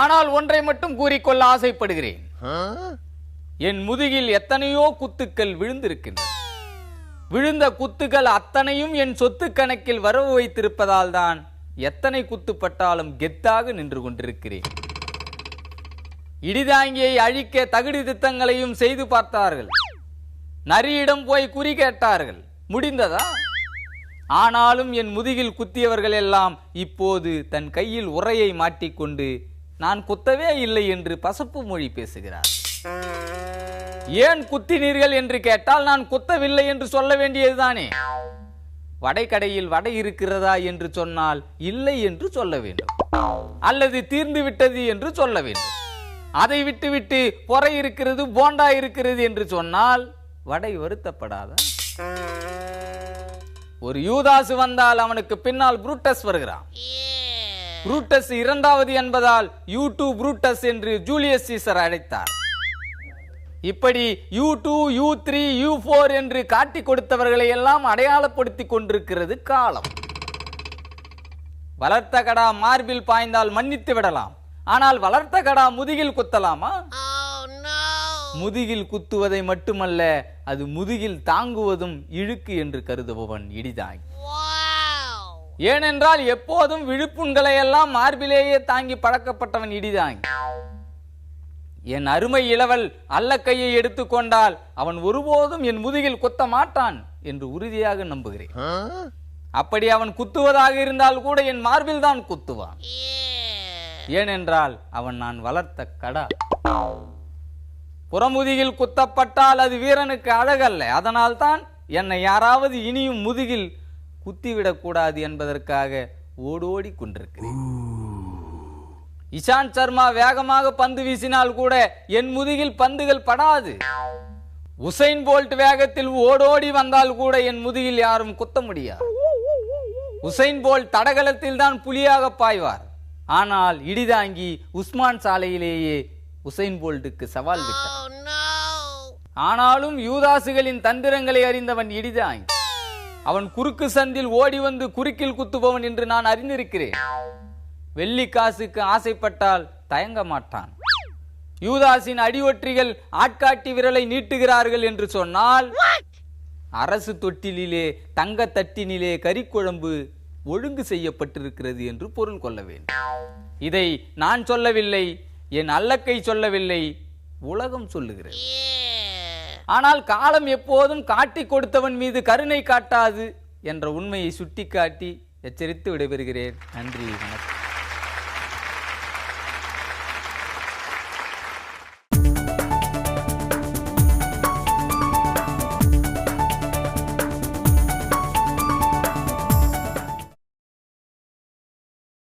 ஆனால் ஒன்றை மட்டும் கூறிக்கொள்ள ஆசைப்படுகிறேன். என் முதுகில் எத்தனையோ குத்துக்கள் விழுந்திருக்கின்றன. விழுந்த குத்துக்கள் அத்தனையும் என் சொத்து கணக்கில் வரவு வைத்திருப்பதால் தான் எத்தனை குத்துப்பட்டாலும் கெத்தாக நின்று கொண்டிருக்கிறேன். இடிதாங்கியை அழிக்க தகுதி திட்டங்களையும் செய்து பார்த்தார்கள். நரியிடம் போய் குறி கேட்டார்கள், முடிந்ததா? ஆனாலும் என் முதுகில் குத்தியவர்கள் எல்லாம் இப்போது தன் கையில் உரையை மாட்டிக்கொண்டு நான் குத்தவே இல்லை என்று பசப்பு மொழி பேசுகிறார். ஏன் குத்தினீர்கள் என்று கேட்டால் நான் குத்தவில்லை என்று சொல்ல வேண்டியதுதானே. வடைக்கடையில் வடை இருக்கிறதா என்று சொன்னால் இல்லை என்று சொல்ல வேண்டும், அல்லது தீர்ந்து விட்டது என்று சொல்ல வேண்டும். அதை விட்டுவிட்டு பொறை இருக்கிறது, போண்டா இருக்கிறது என்று சொன்னால் வடை வருத்தப்படாதா? ஒரு யூதாசு வந்தால் அவனுக்கு பின்னால் புரூட்டஸ் வருகிறான். புரூட்டஸ் இரண்டாவது என்பதால் U2 புரூட்டஸ் என்று ஜூலியஸ் சீசர் அழைத்தார். இப்படி U2, U3, U4 என்று காட்டி கொடுத்தவர்களை எல்லாம் அடையாளப்படுத்திக் கொண்டிருக்கிறது காலம். வளர்த்த கடா மார்பில் பாய்ந்தால் மன்னித்து விடலாம், ஆனால் வளர்த்த கடா முதுகில் குத்தலாமா? முதுகில் குத்துவதை மட்டுமல்ல, அது முதுகில் தாங்குவதும் இழுக்கு என்று கருதுபவன் இடிதாங்கி. ஏனென்றால் எப்போதும் விழுப்புண்களை எல்லாம் மார்பிலேயே தாங்கி பழக்கப்பட்டவன் இடிதாங்கி. என் அருமை இளவல் அல்லக்கையை எடுத்துக்கொண்டால் அவன் ஒருபோதும் என் முதுகில் குத்த மாட்டான் என்று உறுதியாக நம்புகிறேன். அப்படி அவன் குத்துவதாக இருந்தால் கூட என் மார்பில் தான் குத்துவான். ஏனென்றால் அவன் நான் வளர்த்த கடா. புறமுதுகில் குத்தப்பட்டால் அது வீரனுக்கு அழகல்ல. அதனால் தான் என்னை யாராவது இனியும் முதுகில் குத்திவிடக் கூடாது என்பதற்காக ஓடோடி கொண்டிருக்கிறேன். இஷாந்த் சர்மா வேகமாக பந்து வீசினால் கூட என் முதுகில் பந்துகள் படாது. உசைன் போல்ட் வேகத்தில் ஓடோடி வந்தால் கூட என் முதுகில் யாரும் குத்த முடியாது. உசைன் போல்ட் தடகளத்தில் தான் புலியாக பாய்வார். ஆனால் இடிதாங்கி உஸ்மான் சாலையிலேயே உசைன் போல்ட்டுக்கு சவால் விட்டார். ஆனாலும் யூதாசுகளின் தந்திரங்களை அறிந்தவன் இடிதாங்கி. அவன் குறுக்கு சந்தில் ஓடி வந்து குறுக்கில் குத்துபவன் என்று நான் அறிந்திருக்கிறேன். வெள்ளி காசுக்கு ஆசைப்பட்டால் தயங்க மாட்டான். யூதாஸின் அடிவொற்றிகள் ஆட்காட்டி விரலை நீட்டுகிறார்கள் என்று சொன்னால் அரசு தொட்டிலே தங்க தட்டினிலே கறிக்குழம்பு ஒழுங்கு செய்யப்பட்டிருக்கிறது என்று பொருள் கொள்ள வேண்டும். இதை நான் சொல்லவில்லை, என் அல்லக்கை சொல்லவில்லை, உலகம் சொல்லுகிறது. ஆனால் காலம் எப்போதும் காட்டி கொடுத்தவன் மீது கருணை காட்டாது என்ற உண்மையை சுட்டிக்காட்டி எச்சரித்து விடைபெறுகிறேன். நன்றி, வணக்கம்.